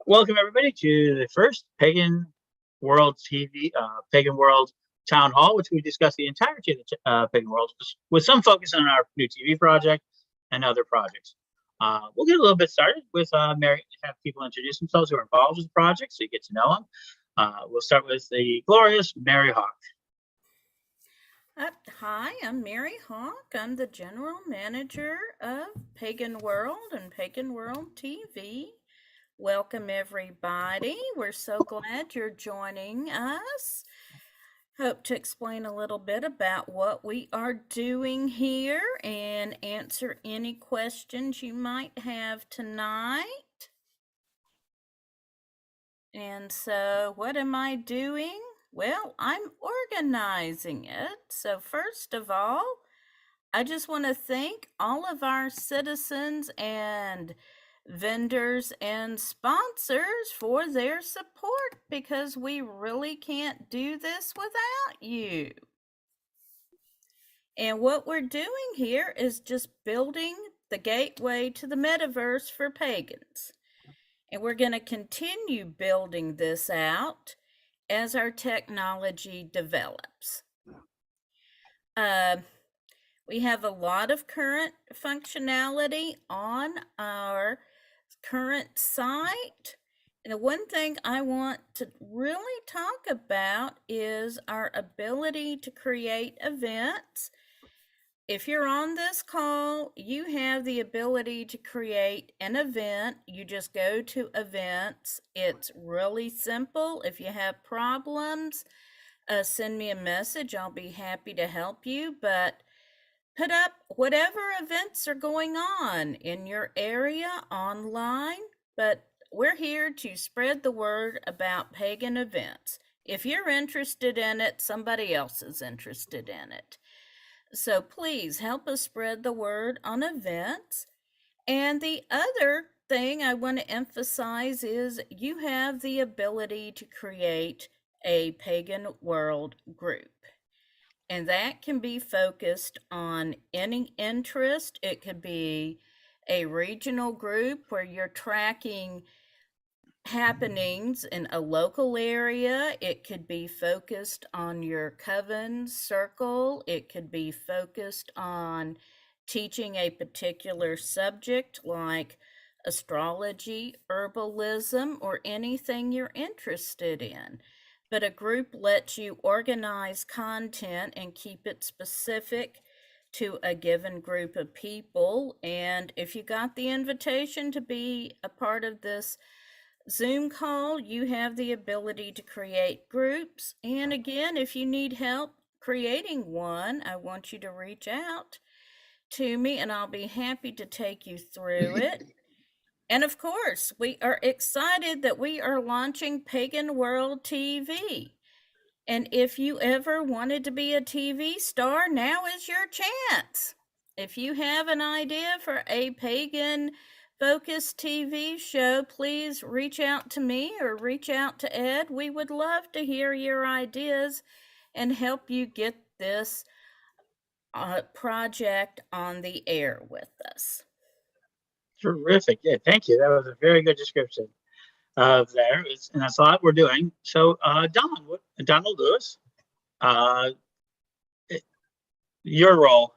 Welcome everybody to the first Pagan World TV, Pagan World Town Hall, which we discuss the entirety of the Pagan World, with some focus on our new TV project and other projects. We'll get a little bit started with Mary, have people introduce themselves who are involved with the project, so you get to know them. We'll start with the glorious Mary Hawk. Hi, I'm Mary Hawk. I'm the general manager of Pagan World and Pagan World TV. Welcome, everybody. We're so glad you're joining us. Hope to explain a little bit about what we are doing here and answer any questions you might have tonight. And so, what am I doing? Well, I'm organizing it. So, first of all, I just want to thank all of our citizens and vendors and sponsors for their support because we really can't do this without you. And what we're doing here is just building the gateway to the metaverse for pagans. And we're going to continue building this out as our technology develops. We have a lot of current functionality on our current site. And the one thing I want to really talk about is our ability to create events. If you're on this call, you have the ability to create an event. You just go to events. It's really simple. If you have problems, send me a message. I'll be happy to help you. But put up whatever events are going on in your area online. But we're here to spread the word about pagan events. If you're interested in it, somebody else is interested in it. So please help us spread the word on events. And the other thing I want to emphasize is you have the ability to create a Pagan World group. And that can be focused on any interest. It could be a regional group where you're tracking happenings in a local area. It could be focused on your coven circle. It could be focused on teaching a particular subject like astrology, herbalism, or anything you're interested in. But a group lets you organize content and keep it specific to a given group of people. And if you got the invitation to be a part of this Zoom call, you have the ability to create groups. And again, if you need help creating one, I want you to reach out to me and I'll be happy to take you through it. And of course, we are excited that we are launching Pagan World TV. And if you ever wanted to be a TV star, now is your chance. If you have an idea for a pagan focused TV show, please reach out to me or reach out to Ed. We would love to hear your ideas and help you get this project on the air with us. Terrific. Yeah, thank you. That was a very good description of there. And that's a lot we're doing. So, Donald Lewis, your role.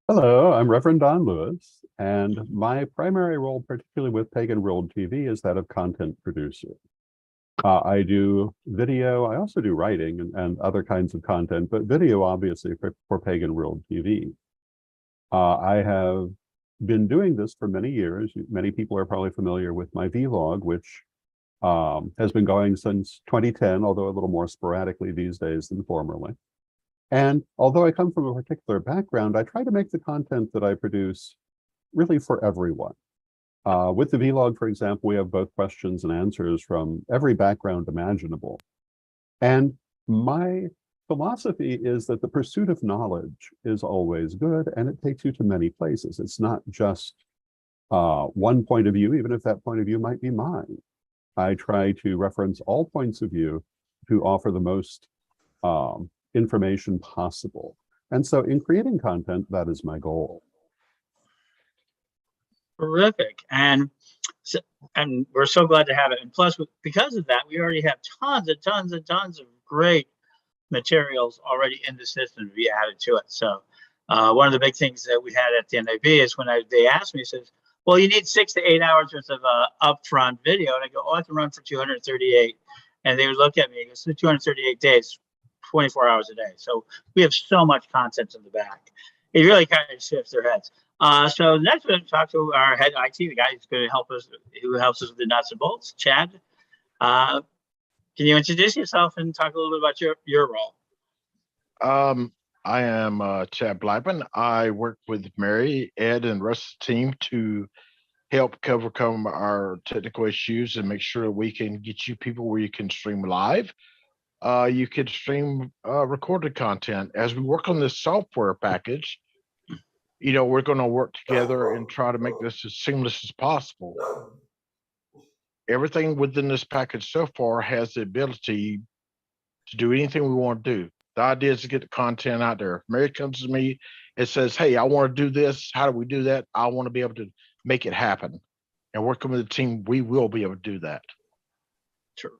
Hello, I'm Rev Don Lewis, and my primary role, particularly with Pagan World TV, is that of content producer. I do video, I also do writing and other kinds of content, but video obviously for Pagan World TV. I have been doing this for many years. Many people are probably familiar with my vlog, which has been going since 2010, although a little more sporadically these days than formerly. And although I come from a particular background, I try to make the content that I produce really for everyone. With the vlog, for example, we have both questions and answers from every background imaginable. And my philosophy is that the pursuit of knowledge is always good, and it takes you to many places. It's not just one point of view, even if that point of view might be mine. I try to reference all points of view to offer the most information possible. And so in creating content, that is my goal. Terrific. And So, and we're so glad to have it. And plus, because of that, we already have tons and tons and tons of great materials already in the system to be added to it. So one of the big things that we had at the NAB is when they asked me, says, well, you need 6 to 8 hours worth of upfront video. And I go, oh, I can run for 238. And they would look at me and go, so 238 days, 24 hours a day. So we have so much content in the back. It really kind of shifts their heads. So next we're going to talk to our head IT, the guy who's going to help us, who helps us with the nuts and bolts, Chad. Can you introduce yourself and talk a little bit about your role? I am Chad Blackman. I work with Mary, Ed, and the rest of the team to help overcome our technical issues and make sure we can get you people where you can stream live. You can stream recorded content. As we work on this software package, you know, we're going to work together and try to make this as seamless as possible. Everything within this package so far has the ability to do anything we want to do. The idea is to get the content out there. If Mary comes to me and says, hey, I want to do this. How do we do that? I want to be able to make it happen. And working with the team, we will be able to do that. True.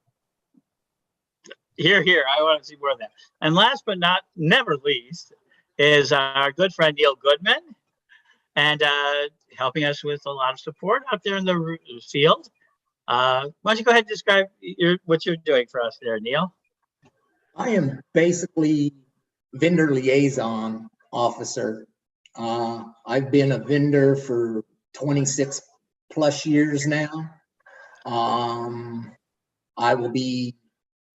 Here, I want to see more of that. And last but never least is our good friend Neil Goodman, and helping us with a lot of support out there in the field. Why don't you go ahead and describe what you're doing for us there, Neil? I am basically vendor liaison officer. I've been a vendor for 26 plus years now. I will be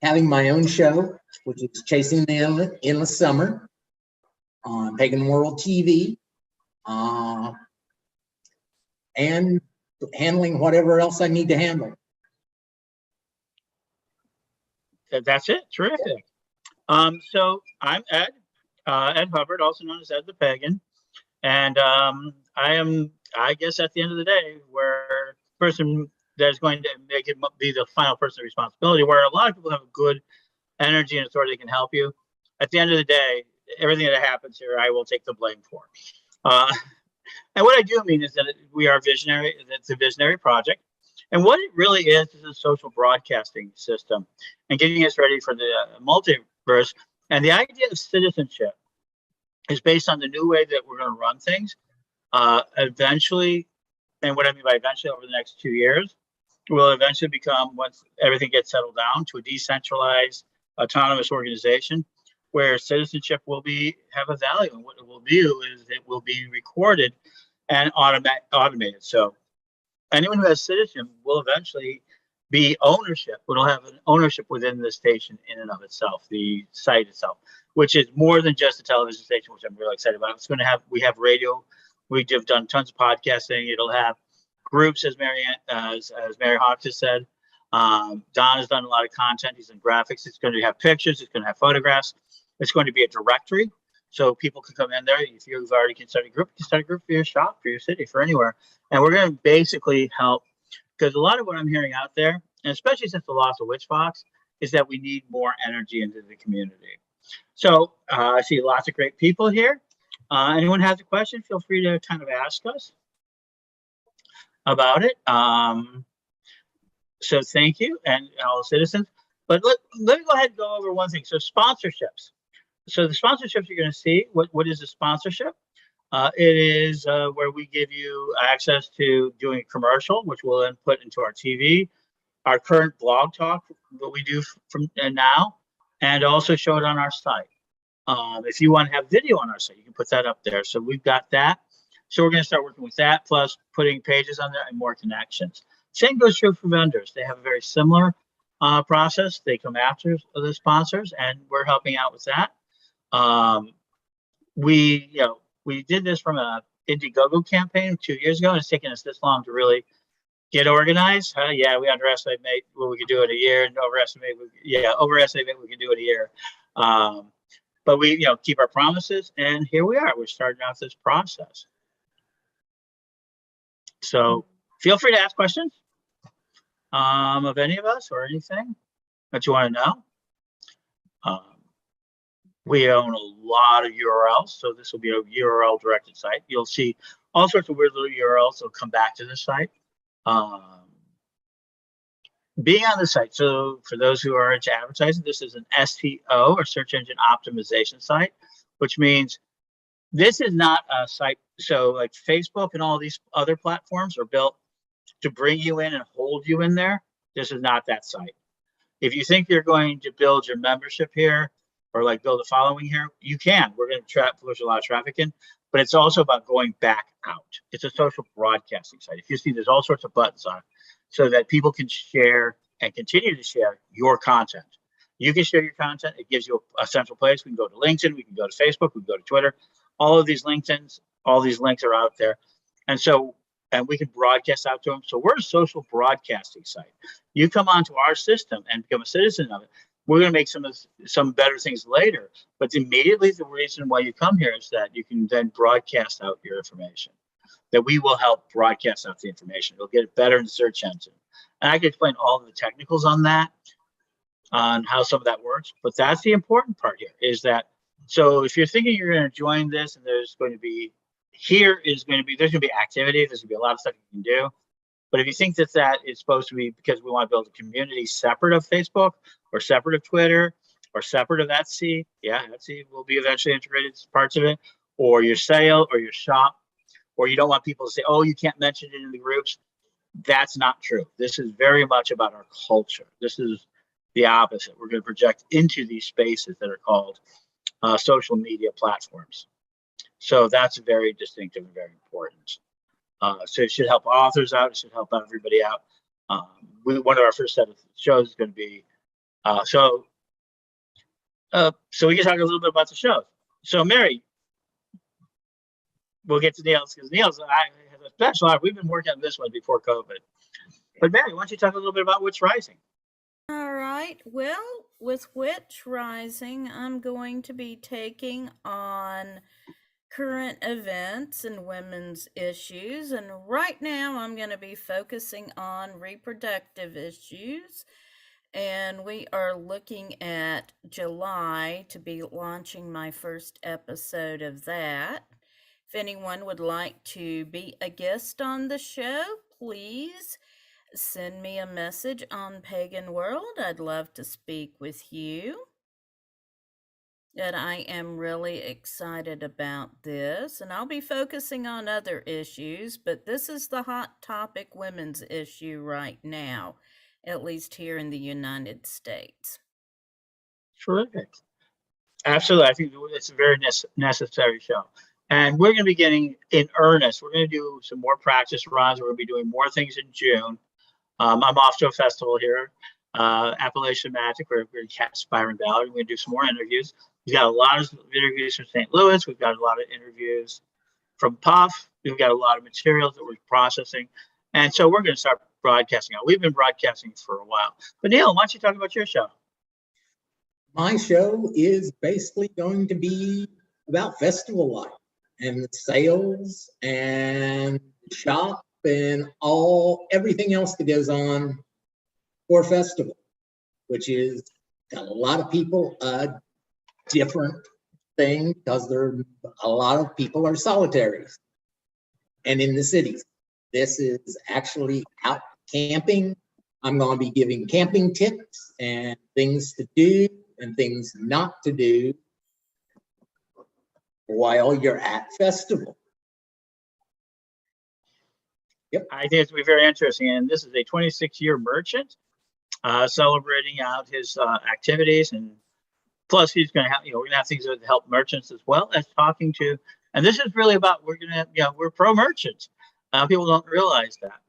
having my own show, which is Chasing the Endless Summer on Pagan World TV, and handling whatever else I need to handle. That's it. Terrific. So I'm Ed Hubbard, also known as Ed the Pagan. And I guess at the end of the day, where the person that's going to make it be the final person of responsibility, where a lot of people have a good energy and authority that can help you. At the end of the day, everything that happens here, I will take the blame for. And what I do mean is that we are visionary. It's a visionary project. And what it really is a social broadcasting system and getting us ready for the multiverse. And the idea of citizenship is based on the new way that we're going to run things. Eventually, and what I mean by eventually, over the next 2 years, will eventually become, once everything gets settled down, to a decentralized, autonomous organization where citizenship will have a value. And what it will do is it will be recorded and automated. So anyone who has citizenship will eventually be ownership. It'll have an ownership within the station in and of itself, the site itself, which is more than just a television station, which I'm really excited about. It's going to have, we have radio. We've done tons of podcasting. It'll have groups, as Mary Hawks has said. Don has done a lot of content. He's in graphics. It's going to have pictures. It's going to have photographs. It's going to be a directory. So people can come in there. If you've already can start a group, you can start a group for your shop, for your city, for anywhere. And we're going to basically help, because a lot of what I'm hearing out there, and especially since the loss of Witch Fox, is that we need more energy into the community. So I see lots of great people here. Anyone has a question, feel free to kind of ask us about it. So thank you, and all citizens. But let me go ahead and go over one thing. So sponsorships. So the sponsorships you're going to see, what is a sponsorship? It is where we give you access to doing a commercial, which we'll then put into our TV, our current blog talk, what we do from now, and also show it on our site. If you want to have video on our site, you can put that up there. So we've got that. So we're going to start working with that, plus putting pages on there and more connections. Same goes true for vendors. They have a very similar process. They come after the sponsors, and we're helping out with that. We did this from a Indiegogo campaign 2 years ago, and it's taken us this long to really get organized. Yeah, we underestimate what we could do in a year, and overestimate we can do in a year. But we, keep our promises, and here we are. We're starting out this process. So feel free to ask questions of any of us or anything that you want to know. We own a lot of URLs, so this will be a URL directed site. You'll see all sorts of weird little URLs that'll come back to the site. Being on the site. So for those who are into advertising, this is an SEO or search engine optimization site, which means this is not a site. So like Facebook and all these other platforms are built to bring you in and hold you in there. This is not that site. If you think you're going to build your membership here or like build a following here, you can. We're going to push a lot of traffic in, but it's also about going back out. It's a social broadcasting site. If you see, there's all sorts of buttons on it so that people can share and continue to share your content. You can share your content. It gives you a central place. We can go to LinkedIn. We can go to Facebook. We can go to Twitter. All of these LinkedIn's, all these links are out there. And so, and we can broadcast out to them. So we're a social broadcasting site. You come onto our system and become a citizen of it. We're going to make some better things later. But immediately the reason why you come here is that you can then broadcast out your information. That we will help broadcast out the information. It'll get it better in the search engine. And I can explain all of the technicals on that, on how some of that works. But that's the important part here is that, so if you're thinking you're going to join this and there's going to be there's going to be activity, there's going to be a lot of stuff you can do. But if you think that is supposed to be because we want to build a community separate of Facebook or separate of Twitter or separate of Etsy, yeah, Etsy will be eventually integrated as parts of it, or your sale or your shop, or you don't want people to say, oh, you can't mention it in the groups. That's not true. This is very much about our culture. This is the opposite. We're going to project into these spaces that are called social media platforms. So that's very distinctive and very important. So it should help authors out. It should help everybody out. One of our first set of shows is going to be, so we can talk a little bit about the show. So Mary, we'll get to Neil's because Neil's has a special offer. We've been working on this one before COVID. But Mary, why don't you talk a little bit about Witch Rising? All right. Well, with Witch Rising, I'm going to be taking on current events and women's issues. And right now, I'm going to be focusing on reproductive issues. And we are looking at July to be launching my first episode of that. If anyone would like to be a guest on the show, please send me a message on Pagan World. I'd love to speak with you. And I am really excited about this. And I'll be focusing on other issues, but this is the hot topic women's issue right now, at least here in the United States. Terrific. Absolutely. I think it's a very necessary show. And we're going to be getting in earnest. We're going to do some more practice runs. We're going to be doing more things in June. I'm off to a festival here, Appalachian Magic. We're going to catch Byron Ballard. We're going to do some more interviews. We've got a lot of interviews from St. Louis. We've got a lot of interviews from Puff. We've got a lot of materials that we're processing. And so we're going to start broadcasting out. We've been broadcasting for a while. But Neil, why don't you talk about your show? My show is basically going to be about festival life and the sales and shop and everything else that goes on for a festival, which is got a lot of people different thing because a lot of people are solitaries and in the cities. This is actually out camping. I'm going to be giving camping tips and things to do and things not to do while you're at festival. Yep. I think it's going to be very interesting. And this is a 26-year merchant celebrating out his activities. And plus he's going to have, we're going to have things that help merchants as well as talking to, and this is really about, we're pro-merchants. People don't realize that.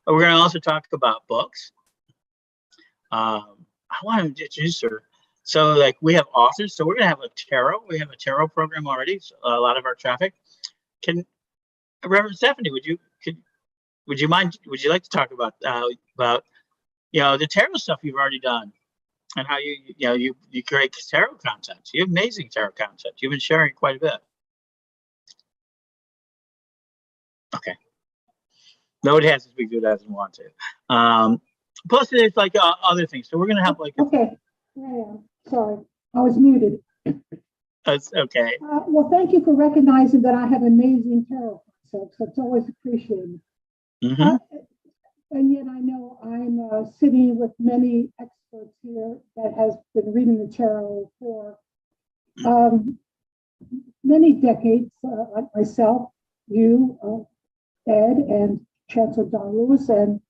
But we're going to also talk about books. I want to introduce her. So like we have authors, so we're going to have a tarot. We have a tarot program already. So a lot of our traffic. Reverend Stephanie, would you like to talk about the tarot stuff you've already done and how you create tarot content? You have amazing tarot content. You've been sharing quite a bit. Okay. Nobody has to speak to it, doesn't want to. Plus, there's like other things. So we're going to have like. Okay. Yeah. Sorry, I was muted. That's okay. Well, thank you for recognizing that I have amazing tarot concepts. That's always appreciated. Mhm. And yet I know I'm sitting with many experts here that has been reading the tarot for many decades, like myself, you, Ed, and Chancellor Don Lewis, and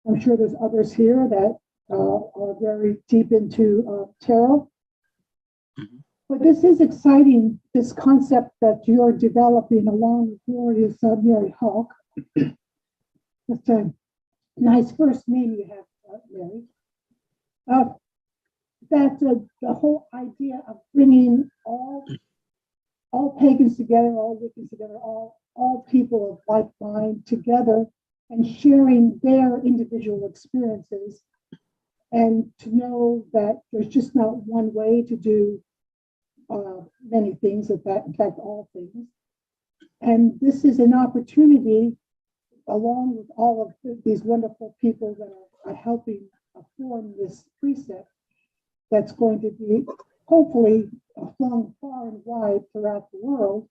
I'm sure there's others here that are very deep into tarot. Mhm. But this is exciting, this concept that you're developing along with glorious Mary Hawk. That's a nice first name you have, Mary. That the whole idea of bringing all pagans together, all Wiccans together, all people of like mind together and sharing their individual experiences, and to know that there's just not one way to do many things, in fact, all things. And this is an opportunity, along with all of these wonderful people that are helping form this precept, that's going to be hopefully flung far and wide throughout the world,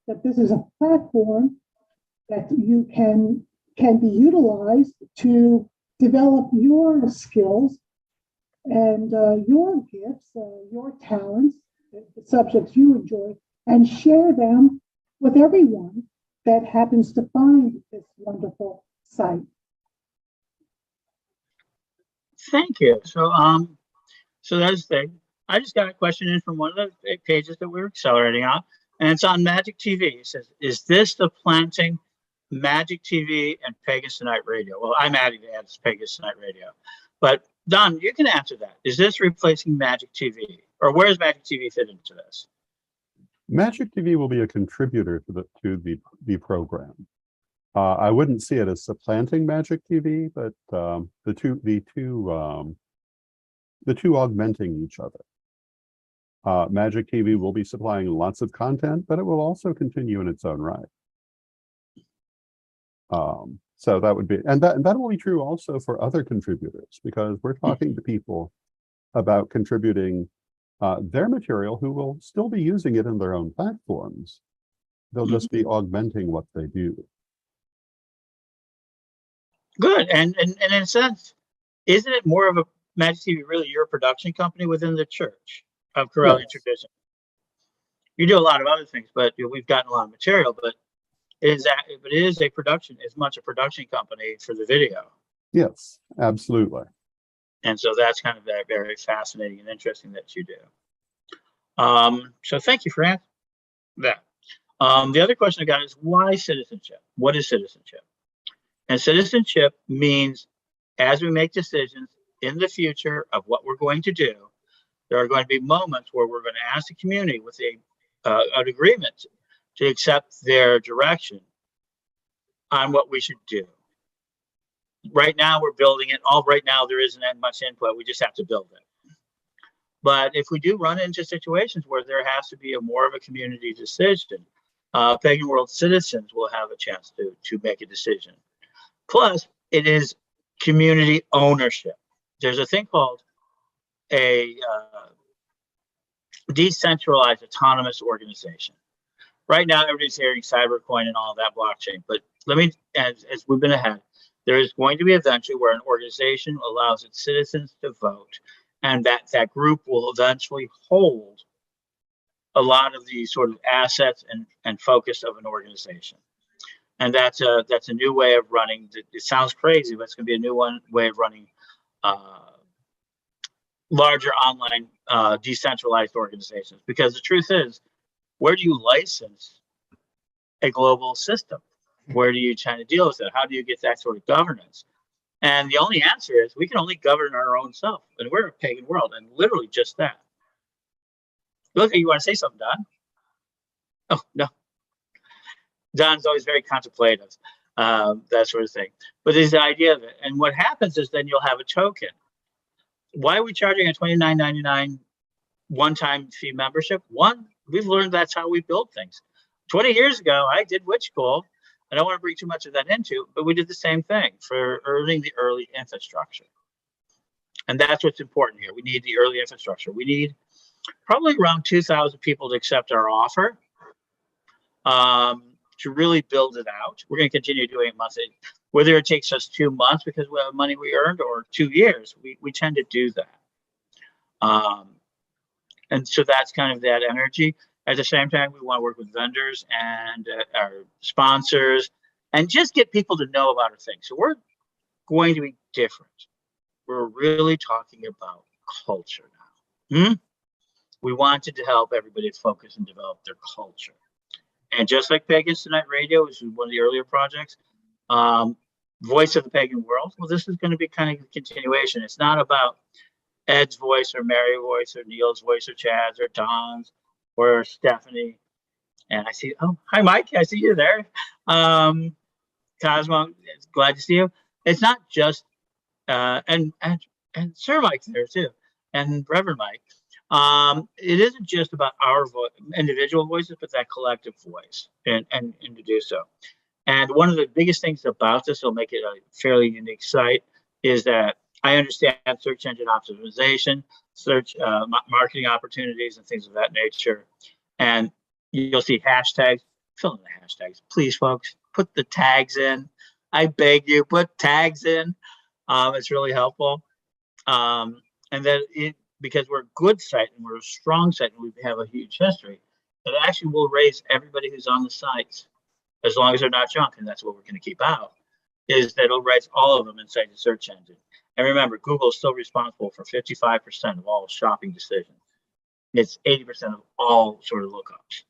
that this is a platform that you can be utilized to develop your skills and your gifts, your talents, the subjects you enjoy, and share them with everyone that happens to find this wonderful site. Thank you. So that's the thing. I just got a question in from one of the pages that we were accelerating on, and it's on Magic TV. It says, "Is this the planting Magic TV and Pagan Tonight Radio?" Well, I'm adding to add Pagan Tonight Radio, but Don, you can answer that. Is this replacing Magic TV, or where does Magic TV fit into this? Magic TV will be a contributor to the program. I wouldn't see it as supplanting Magic TV, but the two augmenting each other. Magic TV will be supplying lots of content, but it will also continue in its own right. So that would be, and that will be true also for other contributors, because we're talking to people about contributing their material who will still be using it in their own platforms. They'll just be augmenting what they do. Good, and in a sense, isn't it more of a Magic TV really your production company within the Church of Corellian Yes. Tradition? You do a lot of other things, but we've gotten a lot of material, but it is a production, as much a production company for the video. Yes, absolutely. And so that's kind of very fascinating and interesting that you do. So thank you for answering that. The other question I got is, why citizenship? What is citizenship? And citizenship means, as we make decisions in the future of what we're going to do, there are going to be moments where we're going to ask the community with an agreement to accept their direction on what we should do. Right now, we're building it. Right now, there isn't much input. We just have to build it. But if we do run into situations where there has to be more of a community decision, Pagan World citizens will have a chance to make a decision. Plus, it is community ownership. There's a thing called a decentralized autonomous organization. Right now, everybody's hearing cybercoin and all that blockchain. But let me, as we've been ahead, there is going to be eventually where an organization allows its citizens to vote, and that group will eventually hold a lot of the sort of assets and focus of an organization. And that's a new way of running. It sounds crazy, but it's going to be a new way of running larger online decentralized organizations. Because the truth is, where do you license a global system? Where do you try to deal with it? How do you get that sort of governance? And the only answer is we can only govern our own self. And we're a pagan world, and literally just that. Look, you want to say something, Don? Oh, no. Don's always very contemplative, that sort of thing. But there's the idea of it. And what happens is then you'll have a token. Why are we charging a $29.99 one-time fee membership? One, we've learned that's how we build things. 20 years ago, I did Witch School. I don't want to bring too much of that into, but we did the same thing for earning the early infrastructure. And that's what's important here. We need the early infrastructure. We need probably around 2,000 people to accept our offer. to really build it out. We're going to continue doing it monthly, whether it takes us 2 months because we have money we earned or 2 years. We tend to do that. And so that's kind of that energy. At the same time, we want to work with vendors and our sponsors and just get people to know about our thing. So we're going to be different. We're really talking about culture now. We wanted to help everybody focus and develop their culture. And just like Pagan's Tonight Radio, which was one of the earlier projects, Voice of the Pagan World, well, this is going to be kind of a continuation. It's not about Ed's voice or Mary's voice or Neil's voice or Chad's or Don's or Stephanie. And I see, oh, hi, Mike. I see you there. Cosmo, glad to see you. It's not just, and Sir Mike's there too, and Reverend Mike. It isn't just about our individual voices, but that collective voice and to do so. And one of the biggest things about this will make it a fairly unique site is that I understand search engine optimization, search marketing opportunities and things of that nature. And you'll see hashtags, fill in the hashtags. Please, folks, put the tags in. I beg you, put tags in. It's really helpful. And then because we're a good site and we're a strong site and we have a huge history, it actually will raise everybody who's on the sites, as long as they're not junk, and that's what we're going to keep out, is that it'll raise all of them inside the search engine. And remember, Google is still responsible for 55% of all shopping decisions. It's 80% of all sort of lookups.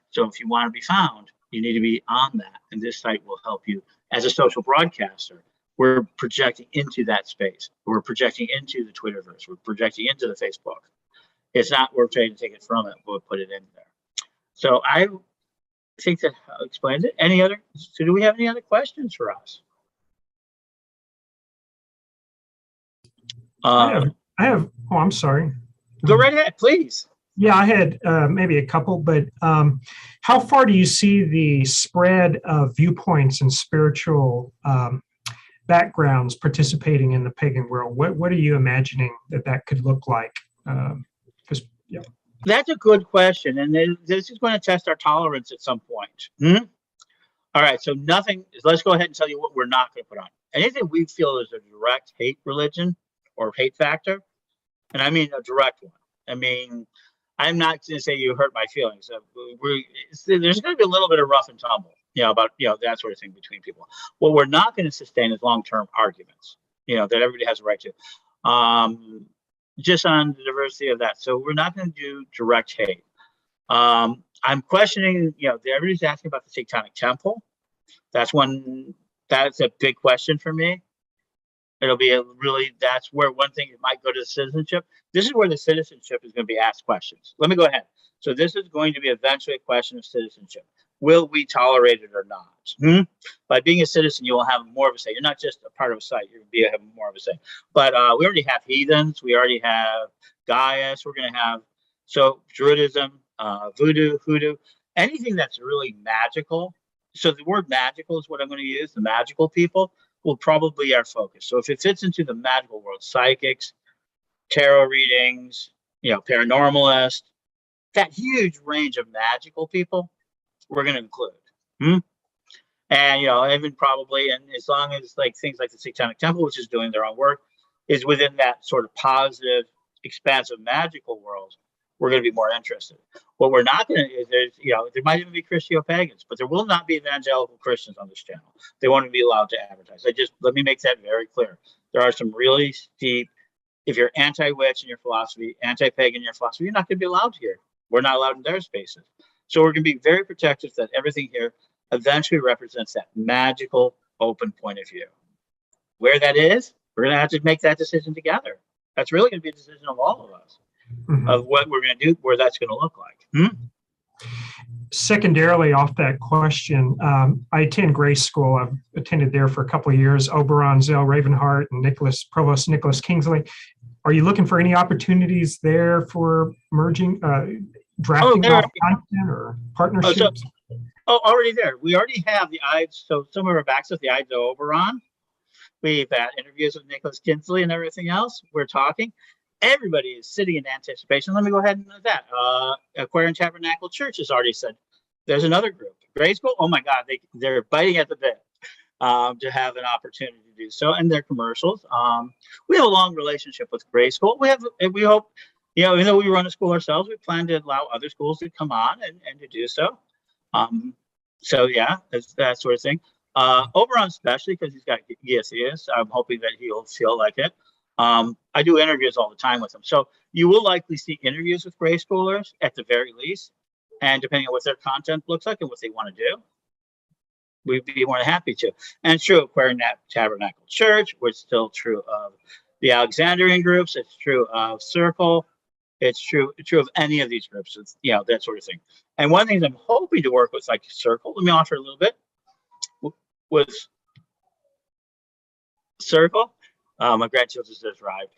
So if you want to be found, you need to be on that. And this site will help you as a social broadcaster. We're projecting into that space. We're projecting into the Twitterverse. We're projecting into the Facebook. It's not we're trying to take it from it, we'll put it in there. So I think that explains it. So do we have any other questions for us? I have, oh, I'm sorry. Go right ahead, please. Yeah, I had maybe a couple, but how far do you see the spread of viewpoints and spiritual backgrounds participating in the pagan world? What are you imagining that could look like? Because yeah, that's a good question, and this is going to test our tolerance at some point. All right, so let's go ahead and tell you what we're not going to put on. Anything we feel is a direct hate religion or hate factor, and I mean a direct one. I mean, I'm not going to say you hurt my feelings. There's going to be a little bit of rough and tumble, about that sort of thing between people. What we're not going to sustain is long-term arguments, that everybody has a right to, just on the diversity of that. So we're not going to do direct hate. I'm questioning, everybody's asking about the Satanic Temple. That's a big question for me. It'll be that's where one thing it might go to the citizenship. This is where the citizenship is going to be asked questions. Let me go ahead. So this is going to be eventually a question of citizenship. Will we tolerate it or not? By being a citizen, you will have more of a say. You're not just a part of a site. You're going to have more of a say. But we already have heathens. We already have Gaius. We're going to have Druidism, voodoo, hoodoo, anything that's really magical. So the word magical is what I'm going to use. The magical people will probably be our focus. So if it fits into the magical world, psychics, tarot readings, paranormalists, that huge range of magical people, we're going to include. And, even probably, and as long as things like the Satanic Temple, which is doing their own work, is within that sort of positive, expansive, magical world, we're going to be more interested. What we're not going to is there might even be Christio-pagans, but there will not be evangelical Christians on this channel. They won't be allowed to advertise. Let me make that very clear. There are some really steep, if you're anti-witch in your philosophy, anti-pagan in your philosophy, you're not going to be allowed here. We're not allowed in their spaces. So we're going to be very protective that everything here eventually represents that magical, open point of view. Where that is, we're going to have to make that decision together. That's really going to be a decision of all of us. Of what we're going to do, where that's going to look like. Secondarily, off that question, I attend Grace School. I've attended there for a couple of years. Oberon, Zell, Ravenheart, and Provost Nicholas Kingsley. Are you looking for any opportunities there for merging, drafting off content or partnerships? Already there. We already have the Ides. So some of our backs of the Ides of Oberon. We've had interviews with Nicholas Kingsley and everything else. We're talking. Everybody is sitting in anticipation. Let me go ahead and do that. Aquarian Tabernacle Church has already said there's another group, grade school. Oh my God, they're biting at the bit to have an opportunity to do so, and their commercials. We have a long relationship with grade school. We hope, even though we run a school ourselves, we plan to allow other schools to come on and to do so. So yeah, that's that sort of thing. Over on specialty, because he's got ESEs, I'm hoping that he'll feel like it. I do interviews all the time with him. So you will likely see interviews with grade schoolers at the very least. And depending on what their content looks like and what they want to do, we'd be more than happy to. And it's true of Aquarian Tabernacle Church, which is still true of the Alexandrian groups. It's true of Circle. It's true of any of these groups. It's, that sort of thing. And one of the things I'm hoping to work with, like Circle, let me offer a little bit, was Circle. My grandchildren just arrived.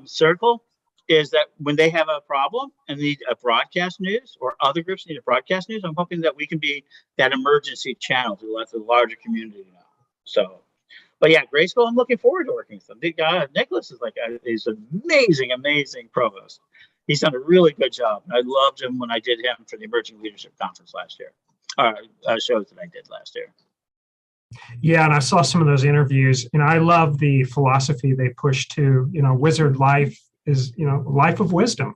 Circle is that when they have a problem and need a broadcast news, or other groups need a broadcast news, I'm hoping that we can be that emergency channel to let the larger community know. So, but yeah, grade school, I'm looking forward to working with them. Nicholas is he's an amazing provost. He's done a really good job. I loved him when I did him for the Emerging Leadership Conference last year, shows that I did last year. Yeah, and I saw some of those interviews, and I love the philosophy they push to, wizard life is, life of wisdom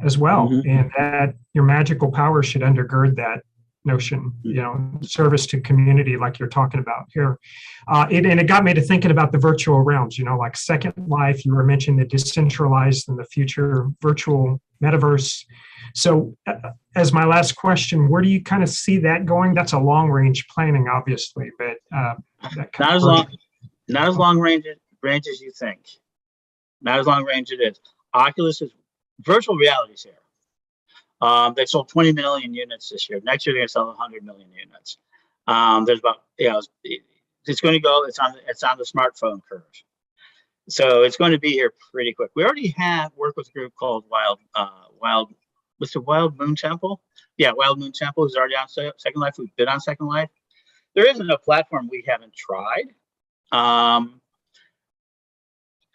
as well. Mm-hmm. And that your magical power should undergird that notion, service to community, like you're talking about here. And it got me to thinking about the virtual realms, like Second Life. You were mentioning the decentralized and the future virtual metaverse. So as my last question, where do you kind of see that going? That's a long range planning, obviously, but not as long range as you think. Not as long range it is. Oculus is virtual realities here. They sold 20 million units this year. Next year they're going to sell 100 million units. There's about it's going to go. It's on the smartphone curve. So it's going to be here pretty quick. We already have worked with a group called Wild Moon Temple? Yeah, Wild Moon Temple is already on Second Life. We've been on Second Life. There isn't a platform we haven't tried.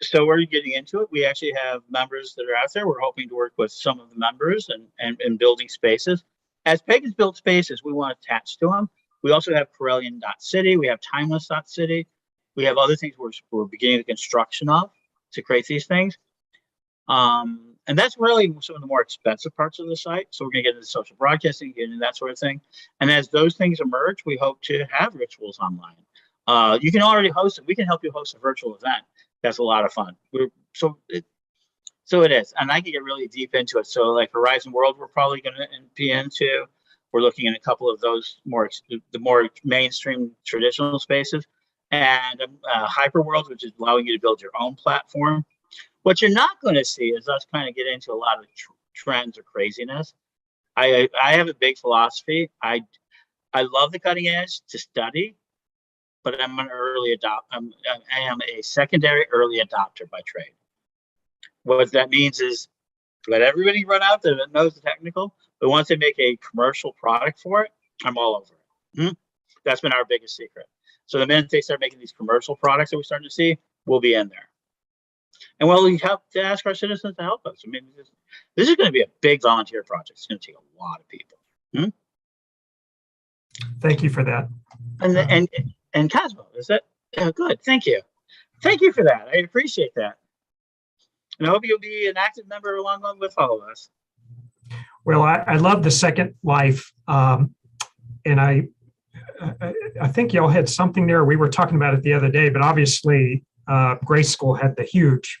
So we're getting into it. We actually have members that are out there. We're hoping to work with some of the members and building spaces. As Pagans build spaces, we want to attach to them. We also have Corellian.city. We have Timeless.city. We have other things we're beginning the construction of to create these things. And that's really some of the more expensive parts of the site. So we're going to get into social broadcasting, get into that sort of thing. And as those things emerge, we hope to have rituals online. You can already host it. We can help you host a virtual event. That's a lot of fun. So it is. And I can get really deep into it. So like Horizon World, we're probably going to be into. We're looking at a couple of those the more mainstream traditional spaces. And Hyper World, which is allowing you to build your own platform. What you're not going to see is us kind of get into a lot of trends or craziness. I have a big philosophy. I love the cutting edge to study, but I'm an early adopter. I am a secondary early adopter by trade. What that means is let everybody run out there that knows the technical, but once they make a commercial product for it, I'm all over it. Mm-hmm. That's been our biggest secret. So the minute they start making these commercial products that we're starting to see, we'll be in there. And we have to ask our citizens to help us. I mean, this is going to be a big volunteer project. It's going to take a lot of people. Hmm? Thank you for that. And Cosmo, is that good? Thank you. Thank you for that. I appreciate that. And I hope you'll be an active member along with all of us. Well, I love the Second Life, and I think y'all had something there. We were talking about it the other day, but obviously Gray School had the huge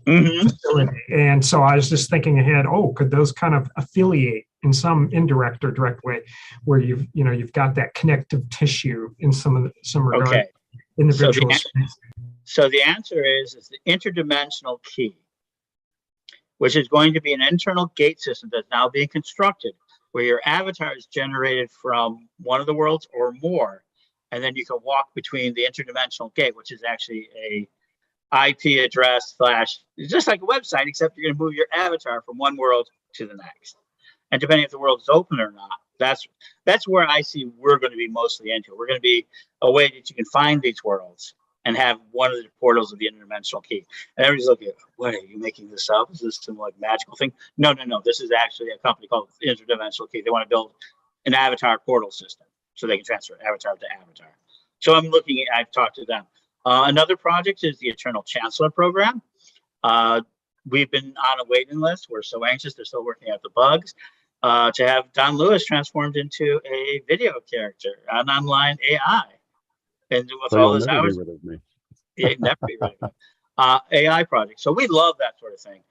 facility. And so I was just thinking ahead, could those kind of affiliate in some indirect or direct way where you've got that connective tissue in some regard in the virtual space? So the answer is the Interdimensional Key, which is going to be an internal gate system that's now being constructed where your avatar is generated from one of the worlds or more. And then you can walk between the interdimensional gate, which is actually a IP address / it's just like a website, except you're going to move your avatar from one world to the next. And depending if the world is open or not, that's where I see we're going to be mostly into. We're going to be a way that you can find these worlds and have one of the portals of the Interdimensional Key. And everybody's looking, what, are you making this up? Is this some like magical thing? No. This is actually a company called Interdimensional Key. They want to build an avatar portal system so they can transfer avatar to avatar. So I've talked to them. Another project is the Eternal Chancellor program. We've been on a waiting list. We're so anxious. They're still working out the bugs to have Don Lewis transformed into a video character, an online AI. And with So all you'll his never hours, be rid of me. it never be rid of it. AI project. So we love that sort of thing,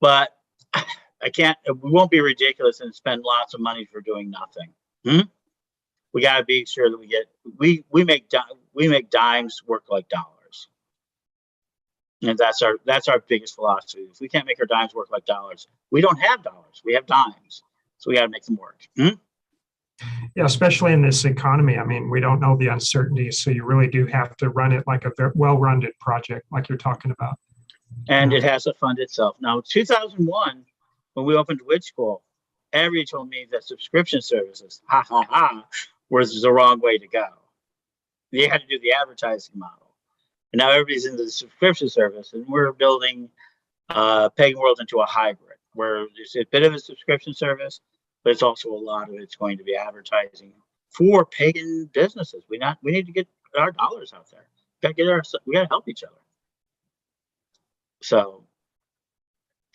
but we won't be ridiculous and spend lots of money for doing nothing. We got to be sure that we make dimes work like dollars. And that's our biggest philosophy. If we can't make our dimes work like dollars, we don't have dollars. We have dimes. So we got to make them work. Yeah, especially in this economy. I mean, we don't know the uncertainties, so you really do have to run it like a well-run project, like you're talking about. And it has to fund itself. Now, 2001, when we opened Witch School, everybody told me that subscription services, was the wrong way to go. You had to do the advertising model. And now everybody's into the subscription service, and we're building Pagan World into a hybrid, where there's a bit of a subscription service, but it's also a lot of it's going to be advertising for pagan businesses. We need to get our dollars out there. We got to help each other. So,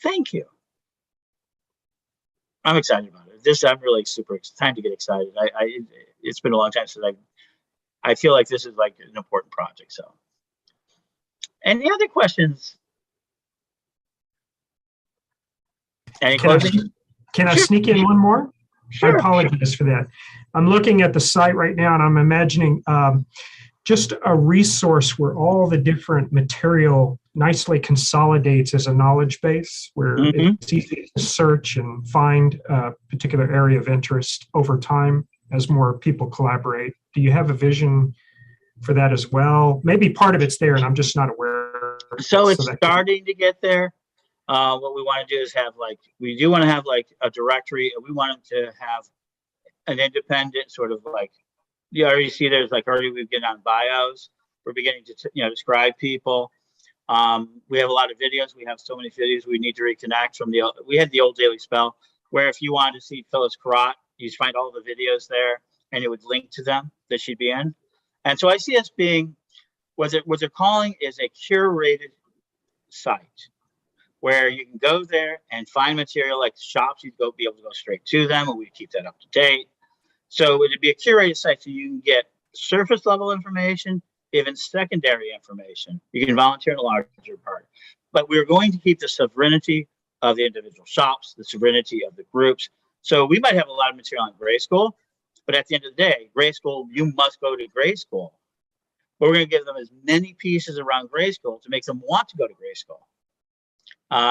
thank you. I'm excited about it. I'm really super excited. Time to get excited. It's been a long time since I feel like this is like an important project. So, any other questions? Any closing? Can I sneak in one more? Sure. I apologize for that. I'm looking at the site right now, and I'm imagining just a resource where all the different material nicely consolidates as a knowledge base, where it's easy to search and find a particular area of interest over time as more people collaborate. Do you have a vision for that as well? Maybe part of it's there, and I'm just not aware. So it's starting to get there. What we want to do is we do want to have like a directory, and we want them to have an independent sort of like, you already see there's like already we've been on bios. We're beginning to describe people. We have a lot of videos. We have so many videos we need to reconnect from we had the old Daily Spell, where if you wanted to see Phyllis Carrot, you'd find all the videos there, and it would link to them that she'd be in. And so I see us being what they're calling is a curated site, where you can go there and find material like shops. You'd be able to go straight to them, and we keep that up to date. So it'd be a curated site, so you can get surface level information, even secondary information. You can volunteer in a larger part, but we're going to keep the sovereignty of the individual shops, the sovereignty of the groups. So we might have a lot of material on Gray School, but at the end of the day, Gray School, you must go to Gray School. But we're going to give them as many pieces around Gray School to make them want to go to Gray School.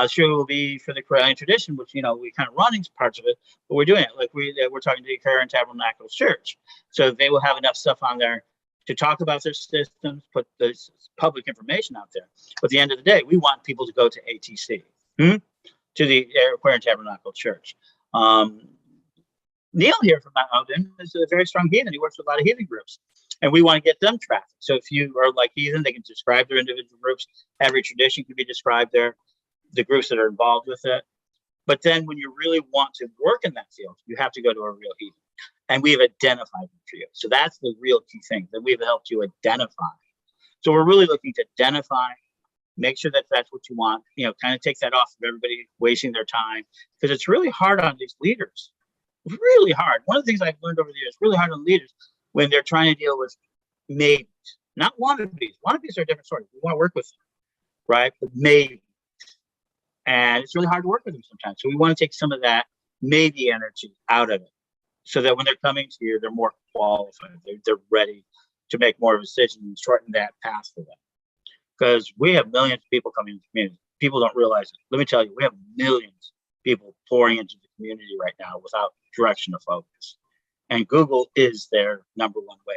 Sure, will be for the Correllian tradition, which we kind of running parts of it, but we're doing it. Like we're talking to the Current Tabernacle Church, so they will have enough stuff on there to talk about their systems, put this public information out there. But at the end of the day, we want people to go to ATC, to the Aquarian Tabernacle Church. Neil here from Mount Ogden is a very strong heathen. He works with a lot of heathen groups, and we want to get them traffic. So if you are like heathen, they can describe their individual groups. Every tradition can be described there, the groups that are involved with it. But then when you really want to work in that field, you have to go to a real heathen. And we've identified them for you. So that's the real key thing, that we've helped you identify. So we're really looking to identify, make sure that that's what you want, kind of take that off of everybody wasting their time, because it's really hard on these leaders. Really hard. One of the things I've learned over the years, really hard on leaders when they're trying to deal with maybes, not wannabes. Wannabes are a different story. We want to work with them, right? But maybes. And it's really hard to work with them sometimes. So we want to take some of that maybe energy out of it, so that when they're coming to you, they're more qualified. They're ready to make more of a decision and shorten that path for them. Because we have millions of people coming into the community. People don't realize it. Let me tell you, we have millions of people pouring into the community right now without direction of focus. And Google is their number one way.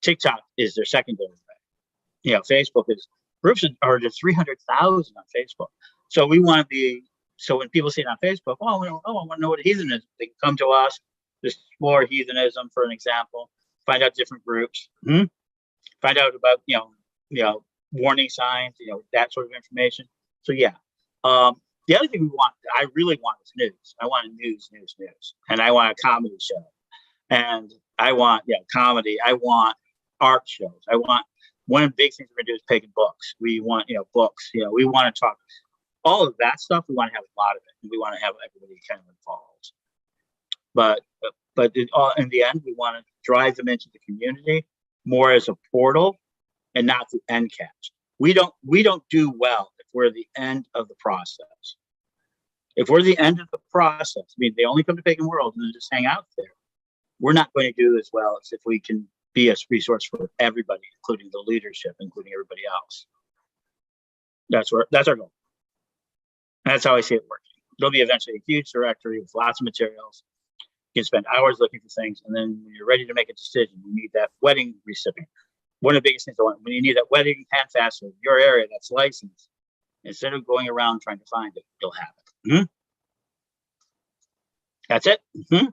TikTok is their secondary way. Facebook is, groups are just 300,000 on Facebook. So we want to be, so when people see it on Facebook, I want to know what heathen is. They can come to us, explore heathenism, for an example, find out different groups, find out about, warning signs, that sort of information. So yeah. The other thing I really want is news. I want news, and I want a comedy show, and I want comedy. I want art shows. I want one of the big things we're gonna do is Pagan books. We want books. We want to talk all of that stuff. We want to have a lot of it, and we want to have everybody kind of involved. But in the end, we want to drive them into the community more as a portal and not the end catch. We don't do well if we're the end of the process. If we're the end of the process, I mean, they only come to Pagan World and just hang out there. We're not going to do as well as if we can be a resource for everybody, including the leadership, including everybody else. That's our goal. And that's how I see it working. There'll be eventually a huge directory with lots of materials. You can spend hours looking for things, and then when you're ready to make a decision, you need that wedding recipient. One of the biggest things I want, when you need that wedding handfast in your area that's licensed, instead of going around trying to find it, you'll have it. Mm-hmm. That's it. Mm-hmm.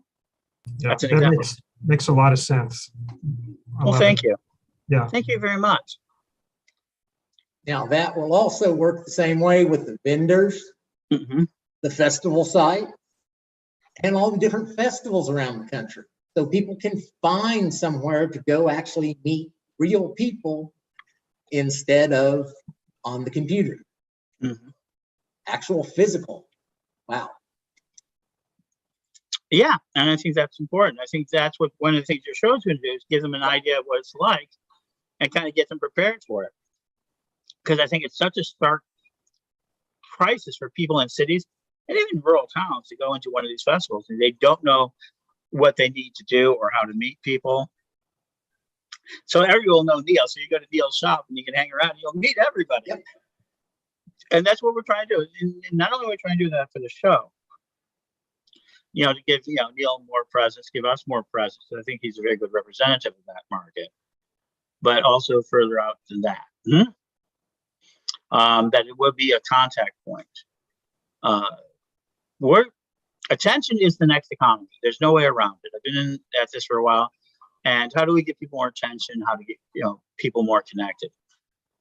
Yeah, that's an that example. Makes a lot of sense. Well, thank you. Yeah. Thank you very much. Now that will also work the same way with the vendors, the festival site, and all the different festivals around the country. So people can find somewhere to go actually meet real people instead of on the computer. Actual physical. Wow. Yeah, and I think that's important. I think that's what one of the things your show's going to do is give them an idea of what it's like and kind of get them prepared for it. Because I think it's such a stark crisis for people in cities and even rural towns to go into one of these festivals and they don't know what they need to do or how to meet people. So everyone will know Neil. So you go to Neil's shop and you can hang around and you'll meet everybody. Yep. And that's what we're trying to do. And not only are we trying to do that for the show, to give Neil more presence, give us more presence. I think he's a very good representative of that market, but also further out than that. That it would be a contact point. Attention is the next economy. There's no way around it. I've been at this for a while. And how do we get people more attention? How to get people more connected?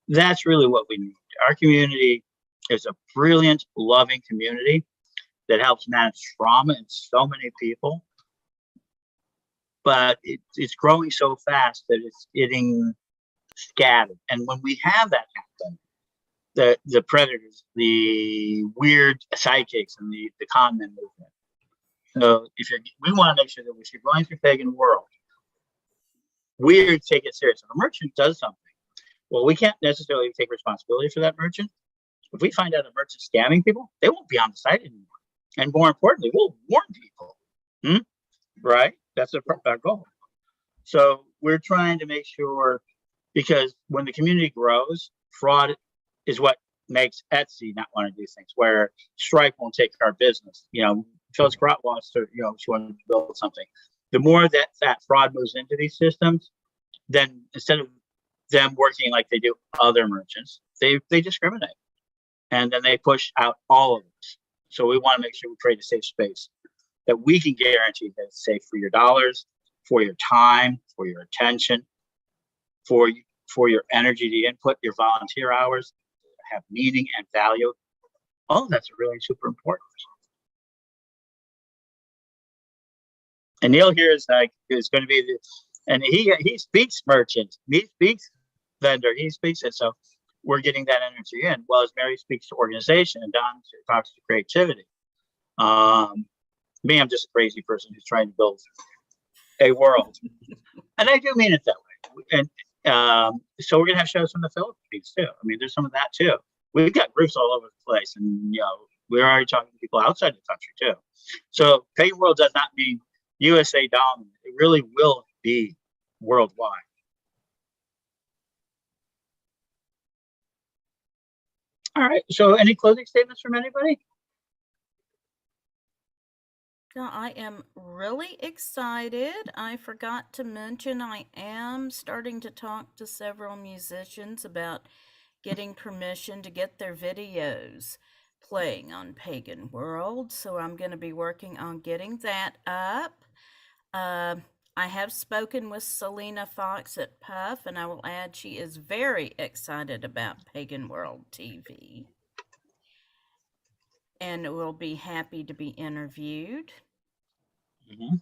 That's really what we need. Our community is a brilliant, loving community that helps manage trauma in so many people. But it's growing so fast that it's getting scattered. And when we have that happen, the predators, the weird sidekicks, and the con men movement. So we want to make sure that if you're going through Pagan World, we take it serious. If a merchant does something, well, we can't necessarily take responsibility for that merchant. If we find out a merchant scamming people, they won't be on the site anymore. And more importantly, we'll warn people. Right? That's our goal. So we're trying to make sure, because when the community grows, fraud is what makes Etsy not want to do things, where Stripe won't take our business. Phyllis Grott wants to, she wanted to build something. The more that fraud moves into these systems, then instead of them working like they do other merchants, they discriminate. And then they push out all of us. So we want to make sure we create a safe space that we can guarantee that it's safe for your dollars, for your time, for your attention, for your energy to input, your volunteer hours, have meaning and value. All of that's really super important. And Neil here is going to be and he speaks merchant, he speaks vendor, he speaks it. So we're getting that energy in. Well, as Mary speaks to organization and Don talks to creativity. Me, I'm just a crazy person who's trying to build a world. And I do mean it that way. And so we're going to have shows from the Philippines too. I mean, there's some of that too. We've got groups all over the place. And, we're already talking to people outside the country too. So Pagan World does not mean USA dominant. It really will be worldwide. All right. So any closing statements from anybody? No, I am really excited. I forgot to mention I am starting to talk to several musicians about getting permission to get their videos playing on Pagan World. So I'm going to be working on getting that up. I have spoken with Selena Fox at Puff, and I will add she is very excited about Pagan World TV and will be happy to be interviewed. Mhm.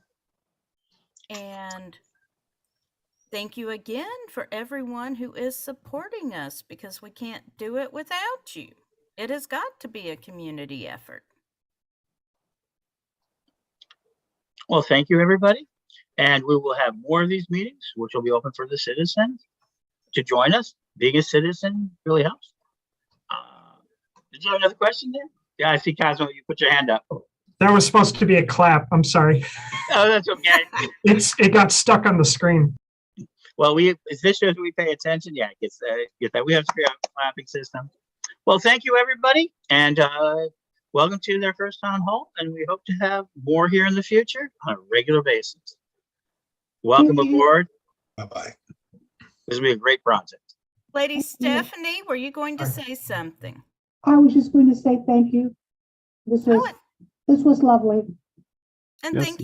And thank you again for everyone who is supporting us, because we can't do it without you. It has got to be a community effort. Well, thank you, everybody. And we will have more of these meetings, which will be open for the citizens to join us. Being a citizen really helps. Did you have another question there? Yeah, I see, Cosmo, you put your hand up. That was supposed to be a clap. I'm sorry. Oh, that's okay. It got stuck on the screen. Well, this shows we pay attention. Yeah, get that. We have to figure out a clapping system. Well, thank you, everybody. And welcome to their first town hall. And we hope to have more here in the future on a regular basis. Welcome Thank you. aboard. Bye-bye. This will be a great project. Lady Thank you. Stephanie, were you going to say something? I was just going to say thank you. This Oh, was lovely. and Yes. thank